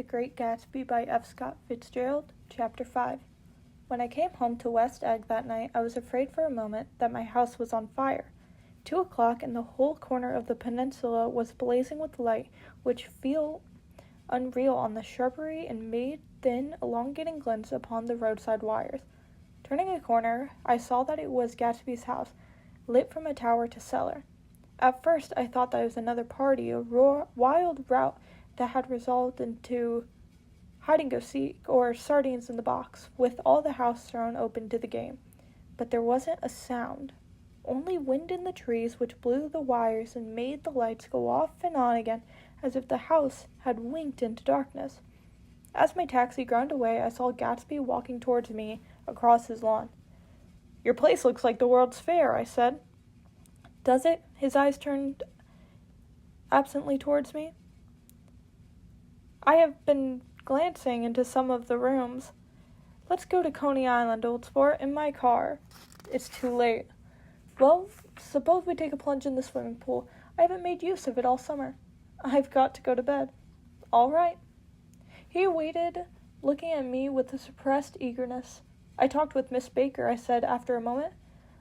The Great Gatsby by F. Scott Fitzgerald, Chapter 5. When I came home to West Egg that night, I was afraid for a moment that my house was on fire. 2:00 and the whole corner of the peninsula was blazing with light, which fell unreal on the shrubbery and made thin, elongating glints upon the roadside wires. Turning a corner, I saw that it was Gatsby's house, lit from a tower to cellar. At first, I thought that it was another party, a wild rout that had resolved into hide-and-go-seek or sardines in the box, with all the house thrown open to the game. But there wasn't a sound, only wind in the trees which blew the wires and made the lights go off and on again as if the house had winked into darkness. As my taxi ground away, I saw Gatsby walking towards me across his lawn. "Your place looks like the World's Fair," I said. "Does it?" His eyes turned absently towards me. "I have been glancing into some of the rooms. Let's go to Coney Island, old sport, in my car." "It's too late." "Well, suppose we take a plunge in the swimming pool. I haven't made use of it all summer." "I've got to go to bed." "All right." He waited, looking at me with a suppressed eagerness. "I talked with Miss Baker," I said after a moment.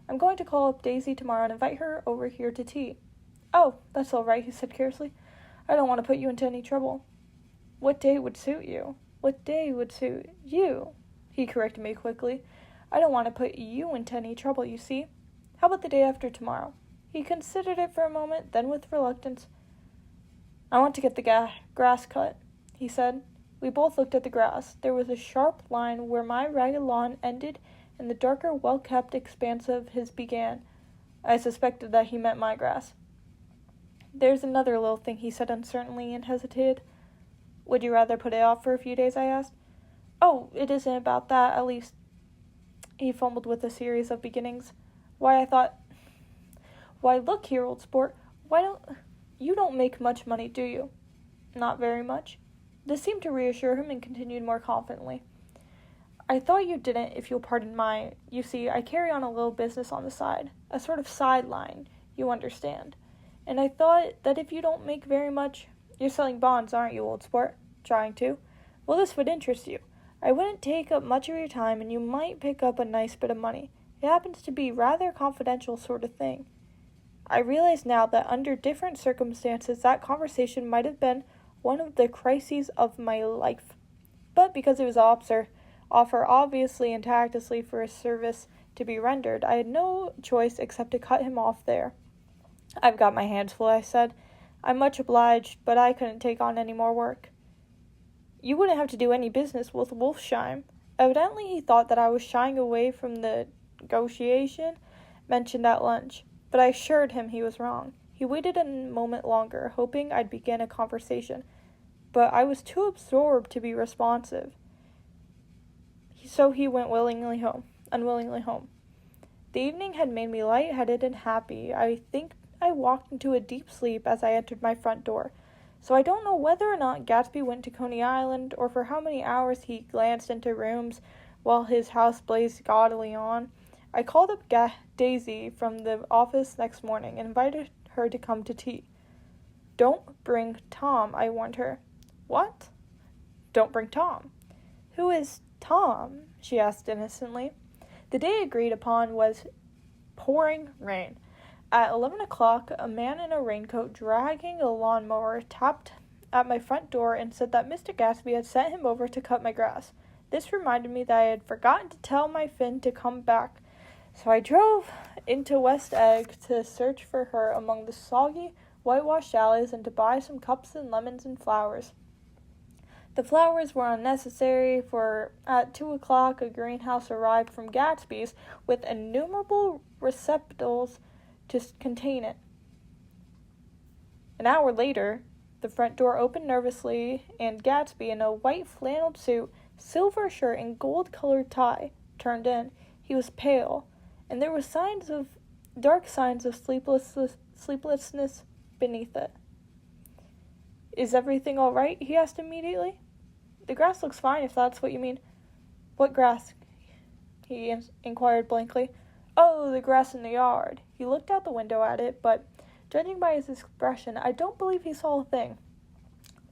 "I'm going to call up Daisy tomorrow and invite her over here to tea." "Oh, that's all right," he said carelessly. "I don't want to put you into any trouble." "What day would suit you?" "What day would suit you?" He corrected me quickly. "I don't want to put you into any trouble, you see. How about the day after tomorrow?" He considered it for a moment, then with reluctance, "I want to get the grass cut," he said. We both looked at the grass. There was a sharp line where my ragged lawn ended and the darker, well-kept expanse of his began. I suspected that he meant my grass. "There's another little thing," he said uncertainly and hesitated. "Would you rather put it off for a few days?" I asked. "Oh, it isn't about that, at least." He fumbled with a series of beginnings. Why, look here, old sport. You don't make much money, do you?" "Not very much." This seemed to reassure him and continued more confidently. "I thought you didn't, if you'll pardon you see, I carry on a little business on the side, a sort of sideline, you understand. And I thought that if you don't make very much, you're selling bonds, aren't you, old sport?" "Trying to." "Well, this would interest you. I wouldn't take up much of your time, and you might pick up a nice bit of money. It happens to be rather confidential sort of thing." I realize now that under different circumstances that conversation might have been one of the crises of my life. But because it was offer obviously and tactlessly for a service to be rendered, I had no choice except to cut him off there. "I've got my hands full," I said. "I'm much obliged, but I couldn't take on any more work." "You wouldn't have to do any business with Wolfsheim." Evidently he thought that I was shying away from the negotiation mentioned at lunch, but I assured him he was wrong. He waited a moment longer, hoping I'd begin a conversation, but I was too absorbed to be responsive. So he went unwillingly home. The evening had made me light-headed and happy. I think I walked into a deep sleep as I entered my front door. So I don't know whether or not Gatsby went to Coney Island, or for how many hours he glanced into rooms while his house blazed gaudily on. I called up Daisy from the office next morning and invited her to come to tea. "Don't bring Tom," I warned her. "What?" "Don't bring Tom." "Who is Tom?" she asked innocently. The day agreed upon was pouring rain. At 11:00, a man in a raincoat dragging a lawnmower tapped at my front door and said that Mr. Gatsby had sent him over to cut my grass. This reminded me that I had forgotten to tell my Finn to come back, so I drove into West Egg to search for her among the soggy, whitewashed alleys and to buy some cups and lemons and flowers. The flowers were unnecessary, for at 2:00 a greenhouse arrived from Gatsby's with innumerable receptacles to contain it. An hour later, the front door opened nervously, and Gatsby, in a white flannel suit, silver shirt, and gold-colored tie, turned in. He was pale, and there were dark signs of sleeplessness beneath it. "Is everything all right?" he asked immediately. "The grass looks fine, if that's what you mean." "What grass?" he inquired blankly. "Oh, the grass in the yard." He looked out the window at it, but, judging by his expression, I don't believe he saw a thing.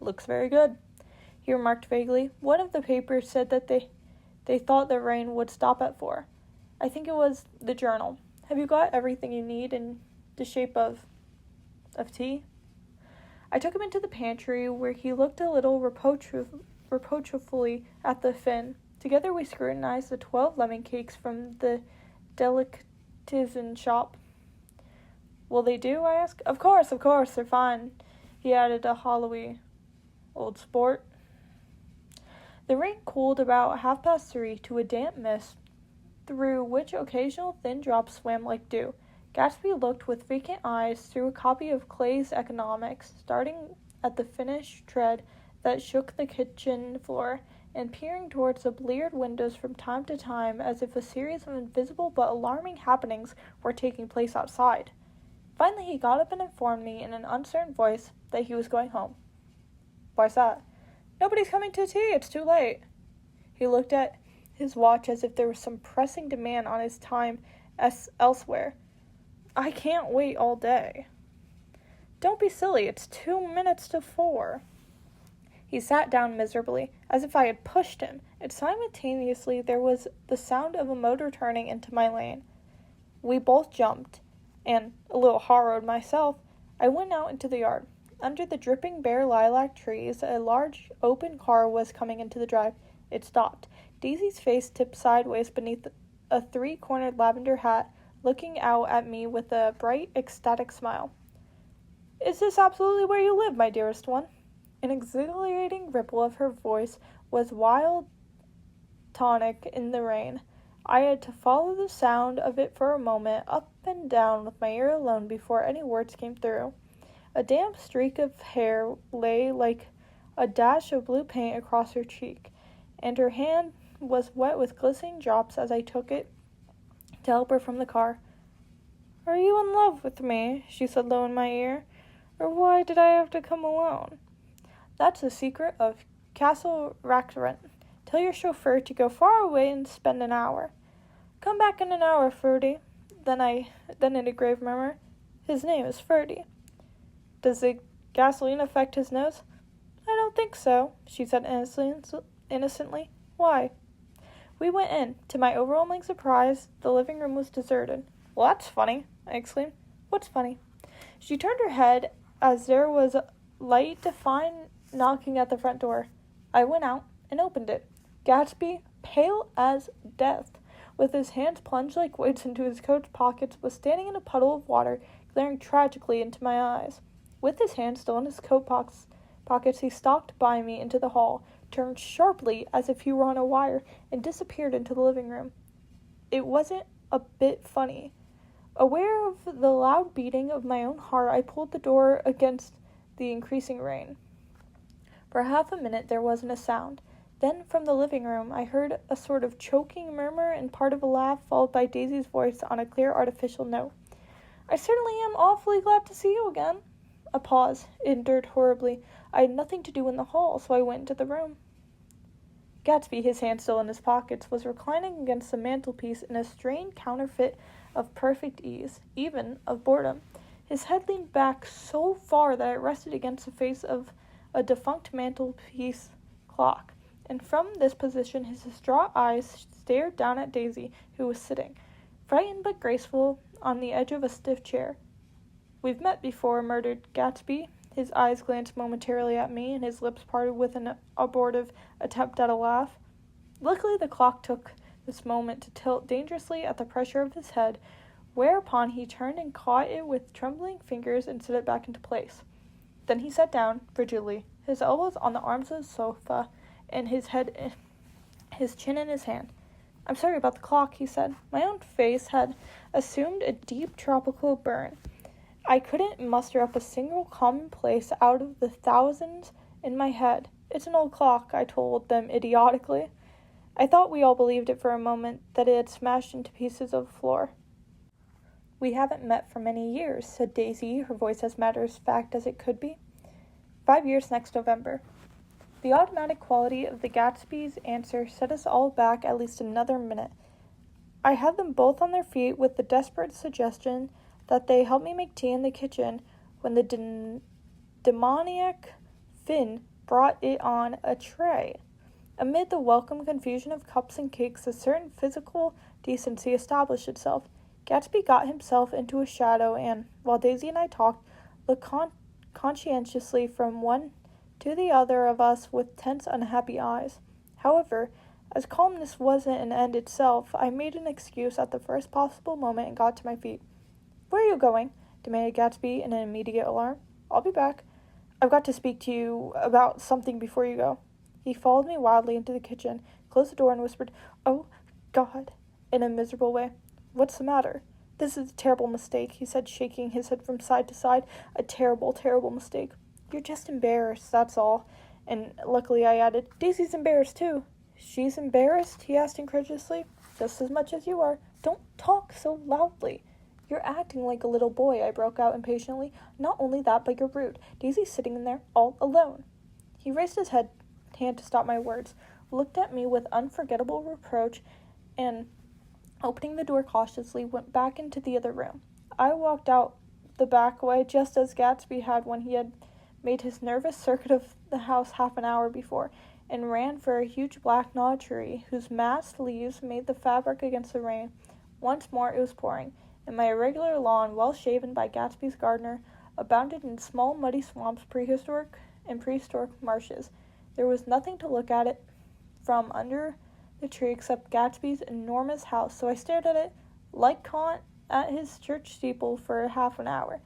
"Looks very good." he remarked vaguely. One of the papers said that they thought the rain would stop at 4. I think it was the Journal. Have you got everything you need in the shape of tea? I took him into the pantry, where he looked a little reproachfully at the fin. Together we scrutinized the 12 lemon cakes from the delicatessen shop. Will they do? I asked. Of course, they're fine, he added, a hollowy old sport. The rain cooled about 3:30 to a damp mist, through which occasional thin drops swam like dew. Gatsby looked with vacant eyes through a copy of Clay's Economics, starting at the finished tread that shook the kitchen floor, and peering towards the bleared windows from time to time as if a series of invisible but alarming happenings were taking place outside. Finally he got up and informed me in an uncertain voice that he was going home. Why's that? Nobody's coming to tea, it's too late. He looked at his watch as if there was some pressing demand on his time elsewhere. I can't wait all day. Don't be silly, it's 2 minutes to 4. He sat down miserably, as if I had pushed him, and simultaneously there was the sound of a motor turning into my lane. We both jumped, and, a little horrored myself, I went out into the yard. Under the dripping bare lilac trees, a large open car was coming into the drive. It stopped. Daisy's face tipped sideways beneath a 3-cornered lavender hat, looking out at me with a bright, ecstatic smile. Is this absolutely where you live, my dearest one? An exhilarating ripple of her voice was wild tonic in the rain. I had to follow the sound of it for a moment, up and down with my ear alone, before any words came through. A damp streak of hair lay like a dash of blue paint across her cheek, and her hand was wet with glistening drops as I took it to help her from the car. Are you in love with me? She said low in my ear. Or why did I have to come alone? That's the secret of Castle Rackrent. Tell your chauffeur to go far away and spend an hour. Come back in an hour, Ferdy. Then in a grave murmur, his name is Ferdy. Does the gasoline affect his nose? I don't think so, she said innocently. Why? We went in. To my overwhelming surprise, the living room was deserted. Well, that's funny, I exclaimed. What's funny? She turned her head as there was light defined knocking at the front door. I went out and opened it. Gatsby, pale as death, with his hands plunged like weights into his coat pockets, was standing in a puddle of water, glaring tragically into my eyes. With his hands still in his coat pockets, he stalked by me into the hall, turned sharply as if he were on a wire, and disappeared into the living room. It wasn't a bit funny. Aware of the loud beating of my own heart, I pulled the door against the increasing rain. For half a minute there wasn't a sound. Then, from the living room, I heard a sort of choking murmur and part of a laugh, followed by Daisy's voice on a clear artificial note. I certainly am awfully glad to see you again. A pause. It endured horribly. I had nothing to do in the hall, so I went into the room. Gatsby, his hands still in his pockets, was reclining against the mantelpiece in a strained counterfeit of perfect ease, even of boredom. His head leaned back so far that it rested against the face of a defunct mantelpiece clock, and from this position his distraught eyes stared down at Daisy, who was sitting, frightened but graceful, on the edge of a stiff chair. We've met before, murmured Gatsby. His eyes glanced momentarily at me, and his lips parted with an abortive attempt at a laugh. Luckily the clock took this moment to tilt dangerously at the pressure of his head, whereupon he turned and caught it with trembling fingers and set it back into place. Then he sat down, frigidly, his elbows on the arms of the sofa, and his chin in his hand. I'm sorry about the clock, he said. My own face had assumed a deep tropical burn. I couldn't muster up a single commonplace out of the thousands in my head. It's an old clock, I told them idiotically. I thought we all believed it for a moment, that it had smashed into pieces of the floor. We haven't met for many years, said Daisy, her voice as matter-of-fact as it could be. 5 years next November. The automatic quality of the Gatsby's answer set us all back at least another minute. I had them both on their feet with the desperate suggestion that they help me make tea in the kitchen when the demoniac Finn brought it on a tray. Amid the welcome confusion of cups and cakes, a certain physical decency established itself. Gatsby got himself into a shadow and, while Daisy and I talked, looked conscientiously from one to the other of us with tense, unhappy eyes. However, as calmness wasn't an end itself, I made an excuse at the first possible moment and got to my feet. "Where are you going?" demanded Gatsby in an immediate alarm. "I'll be back. I've got to speak to you about something before you go." He followed me wildly into the kitchen, closed the door, and whispered, "Oh, God," in a miserable way. "What's the matter?" "This is a terrible mistake," he said, shaking his head from side to side. "A terrible, terrible mistake." "You're just embarrassed, that's all." And luckily I added, "Daisy's embarrassed too." "She's embarrassed?" he asked incredulously. "Just as much as you are." "Don't talk so loudly." "You're acting like a little boy," I broke out impatiently. "Not only that, but you're rude. Daisy's sitting in there all alone." He raised his hand to stop my words, looked at me with unforgettable reproach, and, opening the door cautiously, went back into the other room. I walked out the back way just as Gatsby had when he had made his nervous circuit of the house half an hour before, and ran for a huge black gnarled tree whose massed leaves made the fabric against the rain. Once more it was pouring, and my irregular lawn, well shaven by Gatsby's gardener, abounded in small muddy swamps, prehistoric marshes. There was nothing to look at it from under the tree except Gatsby's enormous house, so I stared at it like Kant at his church steeple for half an hour.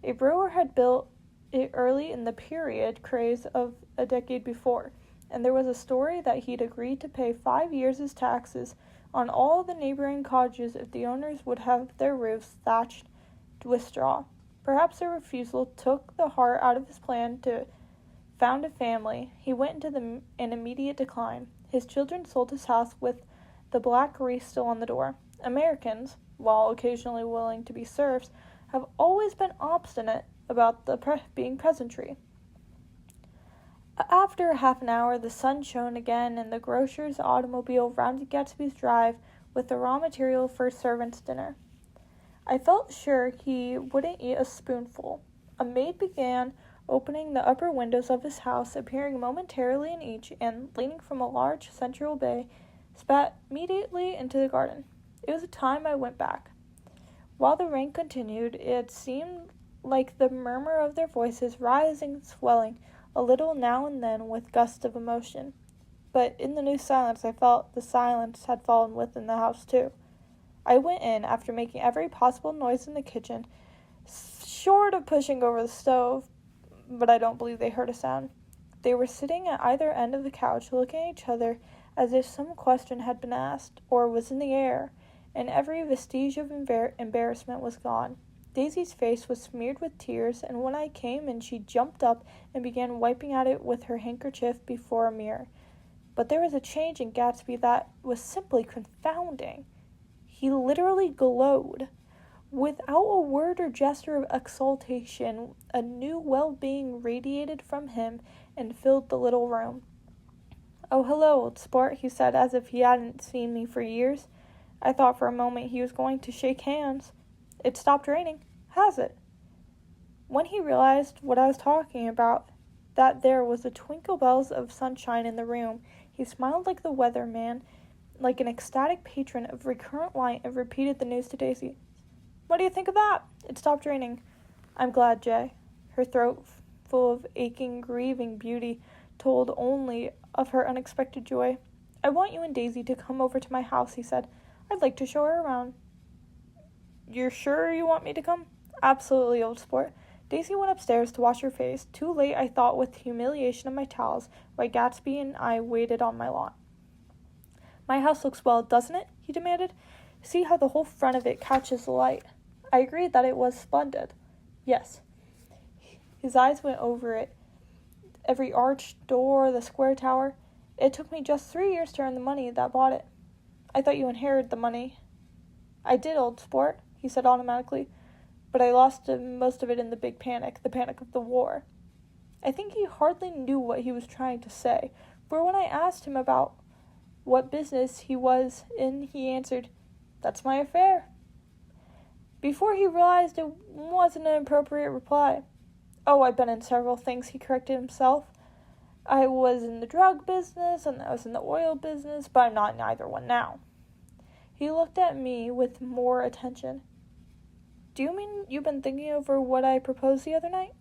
A brewer had built it early in the period craze of a decade before, and there was a story that he'd agreed to pay 5 years' taxes on all the neighboring cottages if the owners would have their roofs thatched with straw. Perhaps their refusal took the heart out of his plan to found a family. He went into an immediate decline. His children sold his house with the black wreath still on the door. Americans, while occasionally willing to be serfs, have always been obstinate about being peasantry. After half an hour, the sun shone again, and the grocer's automobile rounded Gatsby's drive with the raw material for a servant's dinner. I felt sure he wouldn't eat a spoonful. A maid began opening the upper windows of his house, appearing momentarily in each, and, leaning from a large central bay, spat immediately into the garden. It was a time I went back. While the rain continued, it seemed like the murmur of their voices, rising and swelling a little now and then with gusts of emotion. But in the new silence, I felt the silence had fallen within the house too. I went in, after making every possible noise in the kitchen, short of pushing over the stove, but I don't believe they heard a sound. They were sitting at either end of the couch, looking at each other as if some question had been asked, or was in the air, and every vestige of embarrassment was gone. Daisy's face was smeared with tears, and when I came in she jumped up and began wiping at it with her handkerchief before a mirror. But there was a change in Gatsby that was simply confounding. He literally glowed. Without a word or gesture of exultation, a new well-being radiated from him and filled the little room. "Oh, hello, old sport," he said, as if he hadn't seen me for years. I thought for a moment he was going to shake hands. "It stopped raining, has it?" When he realized what I was talking about, that there was a twinkle bells of sunshine in the room, he smiled like the weatherman, like an ecstatic patron of recurrent light, and repeated the news to Daisy. "What do you think of that? It stopped raining." "I'm glad, Jay." Her throat, full of aching, grieving beauty, told only of her unexpected joy. "I want you and Daisy to come over to my house," he said. "I'd like to show her around." "You're sure you want me to come?" "Absolutely, old sport." Daisy went upstairs to wash her face, too late, I thought, with humiliation of my towels, while Gatsby and I waited on my lawn. "My house looks well, doesn't it?" he demanded. "See how the whole front of it catches the light." I agreed that it was splendid. "Yes." His eyes went over it, every arched door, the square tower. "It took me just 3 years to earn the money that bought it." "I thought you inherited the money." "I did, old sport," he said automatically, "but I lost most of it in the big panic, the panic of the war." I think he hardly knew what he was trying to say, for when I asked him about what business he was in, he answered, "That's my affair." Before he realized it wasn't an appropriate reply. "Oh, I've been in several things," he corrected himself. I was in the drug business and I was in the oil business, but I'm not in either one now. He looked at me with more attention. Do you mean you've been thinking over what I proposed the other night?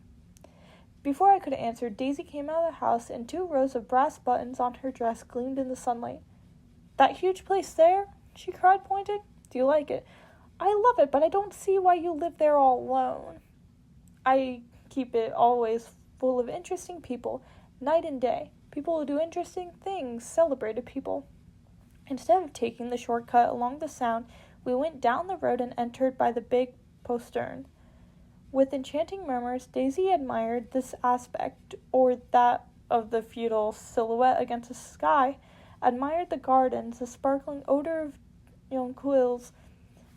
Before I could answer, Daisy came out of the house and 2 rows of brass buttons on her dress gleamed in the sunlight. That huge place there? She cried, pointing. Do you like it? I love it, but I don't see why you live there all alone. I keep it always full of interesting people, night and day. People who do interesting things, celebrated people. Instead of taking the shortcut along the Sound, we went down the road and entered by the big postern. With enchanting murmurs, Daisy admired this aspect, or that of the feudal silhouette against the sky, admired the gardens, the sparkling odor of jonquils,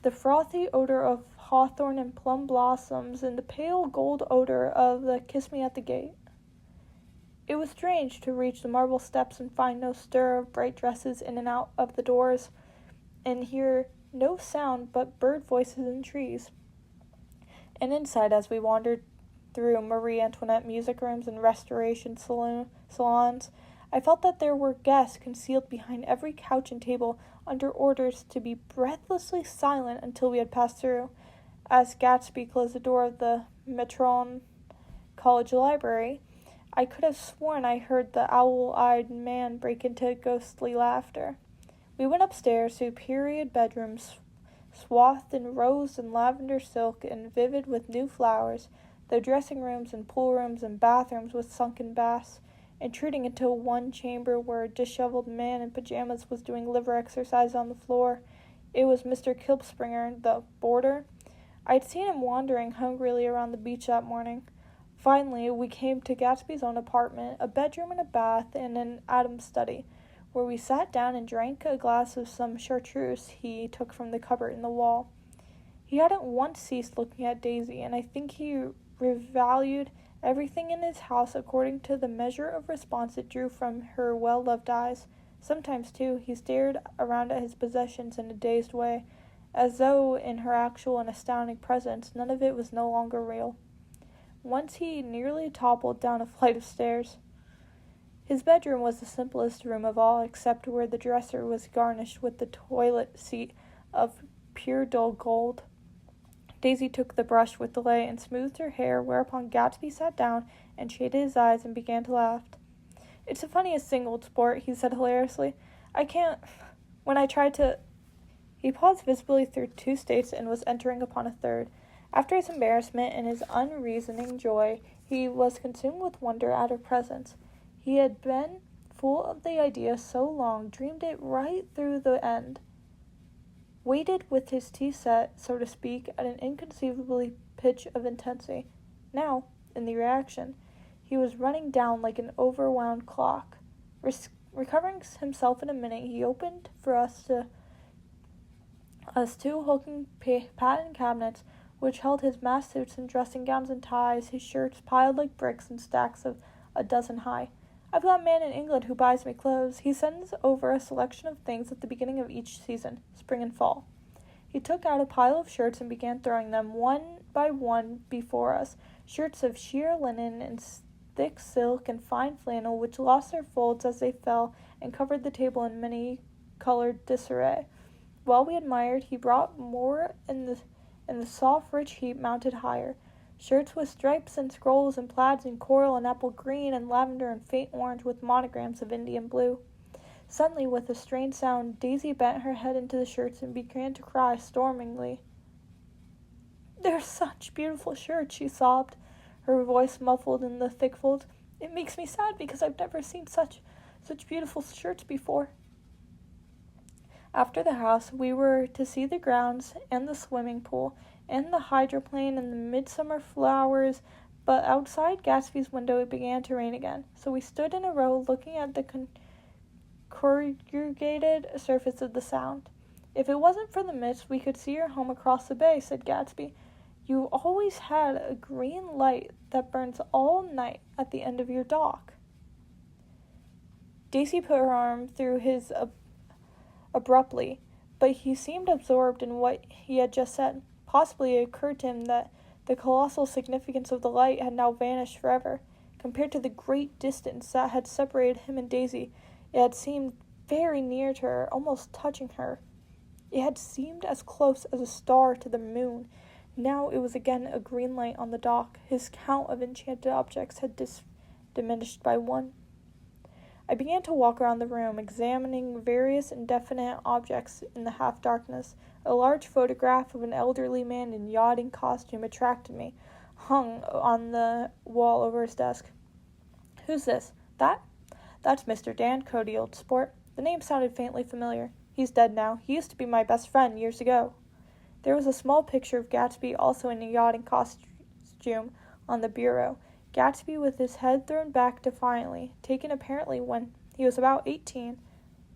the frothy odor of hawthorn and plum blossoms, and the pale gold odor of the kiss me at the gate. It was strange to reach the marble steps and find no stir of bright dresses in and out of the doors, and hear no sound but bird voices in trees. And inside, as we wandered through Marie Antoinette music rooms and restoration salons, I felt that there were guests concealed behind every couch and table under orders to be breathlessly silent until we had passed through. As Gatsby closed the door of the Metron College Library, I could have sworn I heard the owl-eyed man break into ghostly laughter. We went upstairs to period bedrooms swathed in rose and lavender silk and vivid with new flowers, the dressing rooms and pool rooms and bathrooms with sunken baths, intruding into one chamber where a disheveled man in pajamas was doing liver exercise on the floor. It was Mr. Kilpspringer, the boarder. I'd seen him wandering hungrily around the beach that morning. Finally, we came to Gatsby's own apartment, a bedroom and a bath, and an Adam's study, where we sat down and drank a glass of some chartreuse he took from the cupboard in the wall. He hadn't once ceased looking at Daisy, and I think he revalued everything in his house according to the measure of response it drew from her well-loved eyes. Sometimes, too, he stared around at his possessions in a dazed way, as though in her actual and astounding presence none of it was no longer real. Once he nearly toppled down a flight of stairs. His bedroom was the simplest room of all, except where the dresser was garnished with the toilet seat of pure dull gold. Daisy took the brush with delay and smoothed her hair, whereupon Gatsby sat down and shaded his eyes and began to laugh. It's the funniest thing, old sport, he said hilariously. I can't... When I tried to... He paused visibly through 2 states and was entering upon a third. After his embarrassment and his unreasoning joy, he was consumed with wonder at her presence. He had been full of the idea so long, dreamed it right through the end, waited with his teeth set, so to speak, at an inconceivable pitch of intensity. Now, in the reaction, he was running down like an overwound clock. Recovering himself in a minute, he opened for us 2 hulking patent cabinets, which held his mass suits and dressing gowns and ties, his shirts piled like bricks in stacks of a dozen high. I've got a man in England who buys me clothes. He sends over a selection of things at the beginning of each season, spring and fall. He took out a pile of shirts and began throwing them one by one before us, shirts of sheer linen and thick silk and fine flannel, which lost their folds as they fell and covered the table in many-colored disarray. While we admired, he brought more in the soft, rich heap mounted higher. Shirts with stripes and scrolls and plaids in coral and apple green and lavender and faint orange with monograms of Indian blue. Suddenly, with a strange sound, Daisy bent her head into the shirts and began to cry stormingly. "They're such beautiful shirts," she sobbed, her voice muffled in the thick folds. "It makes me sad because I've never seen such beautiful shirts before." After the house, we were to see the grounds and the swimming pool and the hydroplane and the midsummer flowers, but outside Gatsby's window it began to rain again, so we stood in a row looking at the corrugated surface of the Sound. "If it wasn't for the mist, we could see your home across the bay," said Gatsby. "You always had a green light that burns all night at the end of your dock." Daisy put her arm through his abruptly, but he seemed absorbed in what he had just said. Possibly it occurred to him that the colossal significance of the light had now vanished forever. Compared to the great distance that had separated him and Daisy, it had seemed very near to her, almost touching her. It had seemed as close as a star to the moon. Now it was again a green light on the dock. His count of enchanted objects had diminished by 1. I began to walk around the room, examining various indefinite objects in the half-darkness. A large photograph of an elderly man in yachting costume attracted me, hung on the wall over his desk. "Who's this? That's Mr. Dan Cody, old sport." The name sounded faintly familiar. "He's dead now. He used to be my best friend years ago." There was a small picture of Gatsby, also in a yachting costume, on the bureau. Gatsby with his head thrown back defiantly, taken apparently when he was about 18.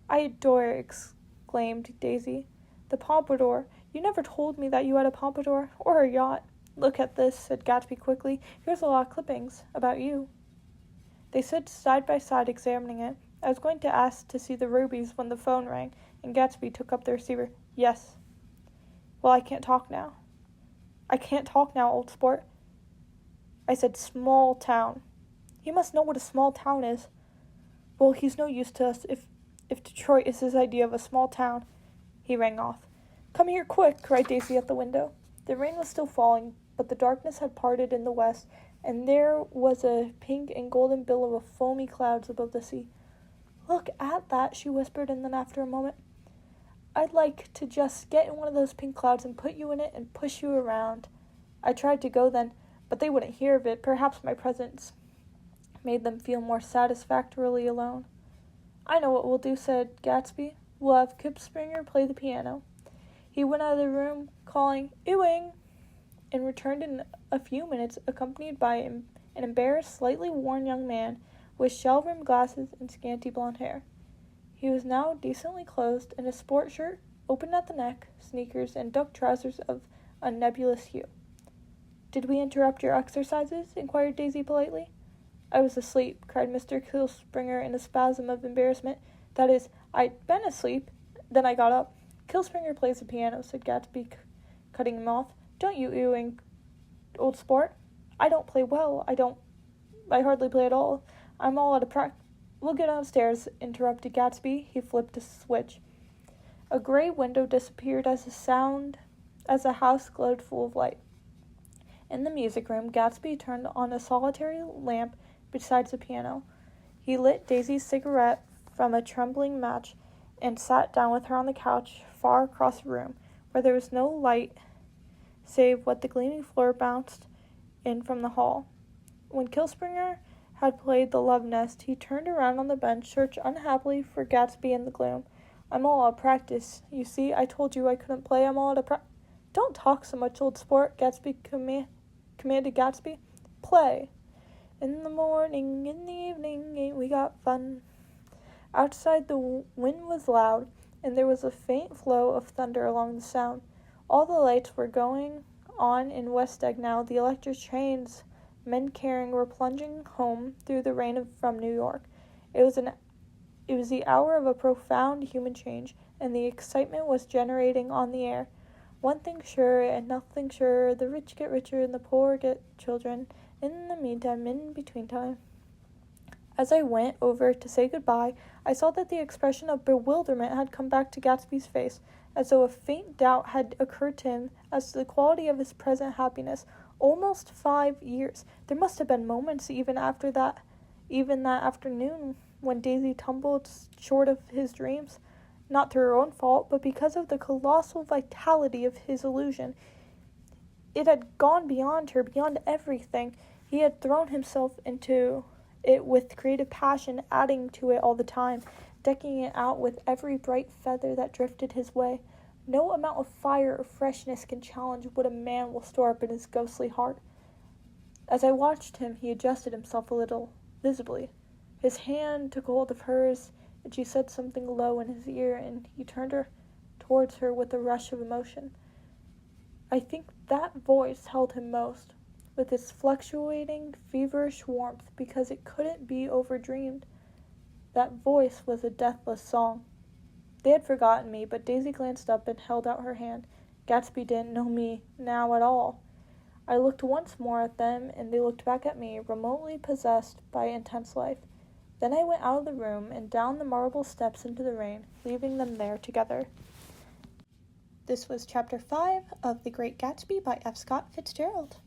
"I adore it," exclaimed Daisy. "The pompadour. You never told me that you had a pompadour, or a yacht." "Look at this," said Gatsby quickly. "Here's a lot of clippings about you." They stood side by side examining it. I was going to ask to see the rubies when the phone rang, and Gatsby took up the receiver. "Yes." "Well, I can't talk now." "I can't talk now, old sport." I said small town. He must know what a small town is. Well, he's no use to us if Detroit is his idea of a small town. He rang off. "Come here, quick," cried Daisy at the window. The rain was still falling, but the darkness had parted in the west, and there was a pink and golden billow of foamy clouds above the sea. "Look at that," she whispered, and then after a moment, "I'd like to just get in one of those pink clouds and put you in it and push you around." I tried to go then, but they wouldn't hear of it. Perhaps my presence made them feel more satisfactorily alone. "I know what we'll do," said Gatsby. "We'll have Fitzgerald play the piano." He went out of the room, calling, "Ewing," and returned in a few minutes, accompanied by an embarrassed, slightly worn young man with shell-rimmed glasses and scanty blonde hair. He was now decently clothed in a sport shirt, open at the neck, sneakers, and duck trousers of a nebulous hue. "Did we interrupt your exercises?" inquired Daisy politely. "I was asleep," cried Mr. Kilspringer in a spasm of embarrassment. "That is, I'd been asleep, then I got up." "Kilspringer plays the piano," said Gatsby, cutting him off. "Don't you, Ewing, old sport?" "I don't play well. I hardly play at all. I'm all out of practice." "We'll go downstairs," interrupted Gatsby. He flipped a switch. A gray window disappeared as the house glowed full of light. In the music room, Gatsby turned on a solitary lamp beside the piano. He lit Daisy's cigarette from a trembling match and sat down with her on the couch far across the room, where there was no light save what the gleaming floor bounced in from the hall. When Kilspringer had played the Love Nest, he turned around on the bench, searched unhappily for Gatsby in the gloom. "I'm all out of practice. You see, I told you I couldn't play. I'm all out of practice." "Don't talk so much, old sport," commanded Gatsby. "Play." "In the morning, in the evening, ain't we got fun?" Outside the wind was loud, and there was a faint flow of thunder along the sound. All the lights were going on in West Egg now. The electric trains men carrying were plunging home through the rain from New York. It was the hour of a profound human change, and the excitement was generating on the air. One thing sure, and nothing surer, the rich get richer and the poor get children. In the meantime, in between time. As I went over to say goodbye, I saw that the expression of bewilderment had come back to Gatsby's face, as though a faint doubt had occurred to him as to the quality of his present happiness. Almost 5 years. There must have been moments even that afternoon when Daisy tumbled short of his dreams, not through her own fault, but because of the colossal vitality of his illusion. It had gone beyond her, beyond everything. He had thrown himself into it with creative passion, adding to it all the time, decking it out with every bright feather that drifted his way. No amount of fire or freshness can challenge what a man will store up in his ghostly heart. As I watched him, he adjusted himself a little, visibly. His hand took hold of hers, and she said something low in his ear, and he turned her towards her with a rush of emotion. I think that voice held him most, with its fluctuating, feverish warmth, because it couldn't be overdreamed. That voice was a deathless song. They had forgotten me, but Daisy glanced up and held out her hand. Gatsby didn't know me now at all. I looked once more at them, and they looked back at me, remotely possessed by intense life. Then I went out of the room and down the marble steps into the rain, leaving them there together. This was Chapter 5 of The Great Gatsby by F. Scott Fitzgerald.